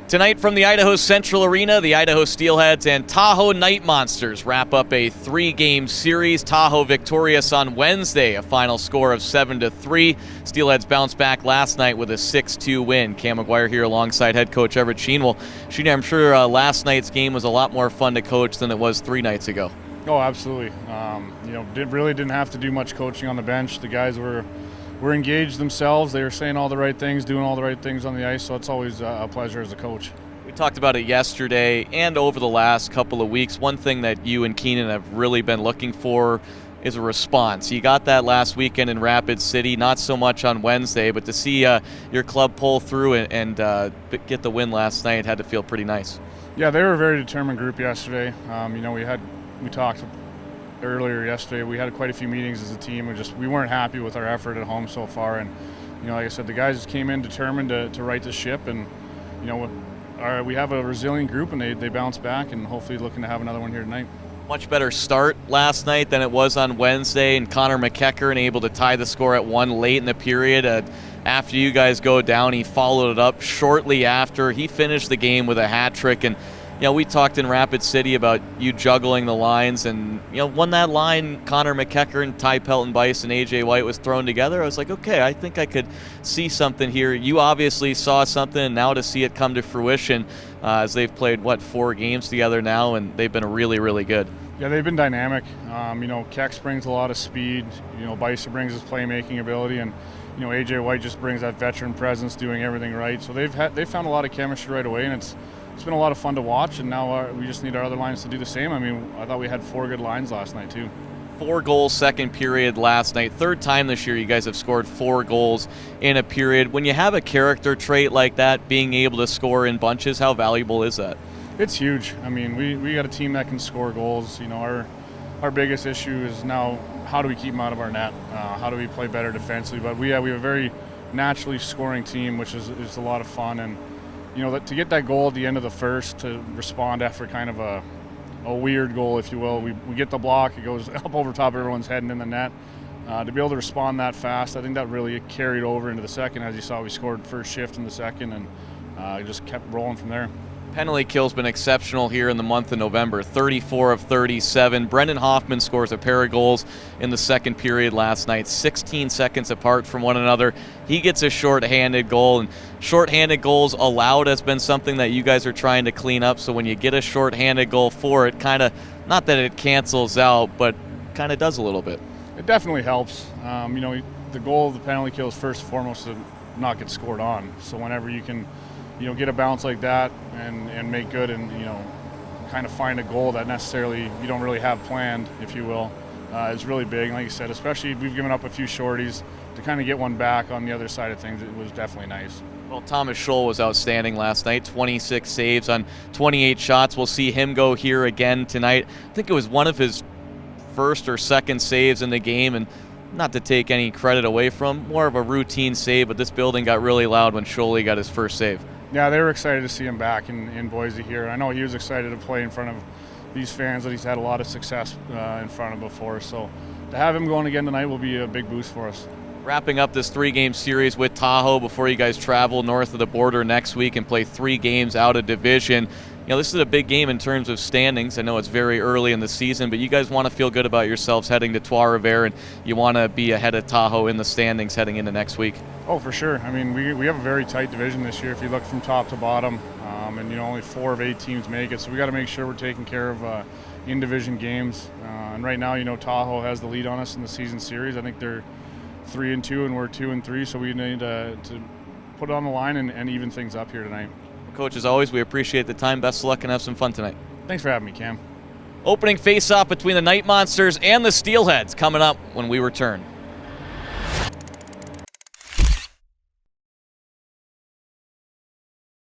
Tonight from the Idaho Central Arena, the Idaho Steelheads and Tahoe Night Monsters wrap up a 3-game series. Tahoe victorious on Wednesday, a final score of 7-3. Steelheads bounced back last night with a 6-2 win. Cam McGuire here alongside head coach Everett Sheen. Well, Sheen, I'm sure last night's game was a lot more fun to coach than it was 3 nights ago. Oh, absolutely. Really didn't have to do much coaching on the bench. The guys were engaged themselves. They were saying all the right things, doing all the right things on the ice, so it's always a pleasure as a coach. We talked about it yesterday and over the last couple of weeks. One thing that you and Keenan have really been looking for is a response. You got that last weekend in Rapid City, not so much on Wednesday, but to see your club pull through and get the win last night had to feel pretty nice. Yeah, they were a very determined group yesterday. We talked earlier yesterday. We had quite a few meetings as a team. We weren't happy with our effort at home so far, and like I said, the guys came in determined to right the ship, and we have a resilient group, and they bounce back, and hopefully looking to have another one here tonight. Much better start last night than it was on Wednesday, and Connor McEachern able to tie the score at 1 late in the period. After you guys go down, he followed it up shortly after. He finished the game with a hat trick, and we talked in Rapid City about you juggling the lines, and when that line, Connor McEachern, Ty Pelton-Bice, and AJ White was thrown together, I was like, okay, I think I could see something here. You obviously saw something, and now to see it come to fruition as they've played, 4 games together now, and they've been really, really good. Yeah, they've been dynamic. Kex brings a lot of speed. Bice brings his playmaking ability, and AJ White just brings that veteran presence, doing everything right. So they've found a lot of chemistry right away, and it's been a lot of fun to watch, and now we just need our other lines to do the same. I thought we had 4 good lines last night too. 4 goals second period last night. 3rd time this year you guys have scored 4 goals in a period. When you have a character trait like that, being able to score in bunches, how valuable is that? It's huge. We got a team that can score goals. Our biggest issue is now how do we keep them out of our net? How do we play better defensively? But we have a very naturally scoring team, which is a lot of fun, and to get that goal at the end of the first, to respond after kind of a weird goal, if you will. We get the block, it goes up over top of everyone's head and in the net. To be able to respond that fast, I think that really carried over into the second. As you saw, we scored first shift in the second, and it just kept rolling from there. Penalty kill's been exceptional here in the month of November, 34 of 37. Brendan Hoffman scores a pair of goals in the second period last night, 16 seconds apart from one another. He gets a shorthanded goal, and shorthanded goals allowed has been something that you guys are trying to clean up. So when you get a shorthanded goal for it, kind of, not that it cancels out, but kind of does a little bit. It definitely helps. The goal of the penalty kill is first and foremost to not get scored on. So whenever you can get a bounce like that and make good, and kind of find a goal that necessarily you don't really have planned, if you will, is really big. Like you said, especially we've given up a few shorties, to kind of get one back on the other side of things, it was definitely nice. Well, Thomas Scholl was outstanding last night, 26 saves on 28 shots. We'll see him go here again tonight. I think it was one of his first or second saves in the game, and not to take any credit away from, more of a routine save, but this building got really loud when Scholl got his first save. Yeah, they were excited to see him back in Boise here. I know he was excited to play in front of these fans that he's had a lot of success in front of before. So to have him going again tonight will be a big boost for us. Wrapping up this 3-game series with Tahoe before you guys travel north of the border next week and play 3 games out of division. This is a big game in terms of standings. I know it's very early in the season, but you guys want to feel good about yourselves heading to Trois-Rivières, and you want to be ahead of Tahoe in the standings heading into next week. Oh, for sure. We have a very tight division this year if you look from top to bottom, and only 4 of 8 teams make it, so we got to make sure we're taking care of in-division games. And right now, Tahoe has the lead on us in the season series. I think they're 3-2 and we're 2-3, so we need to put it on the line and even things up here tonight. Coach, as always, we appreciate the time. Best of luck and have some fun tonight. Thanks for having me, Cam. Opening face-off between the Night Monsters and the Steelheads coming up when we return.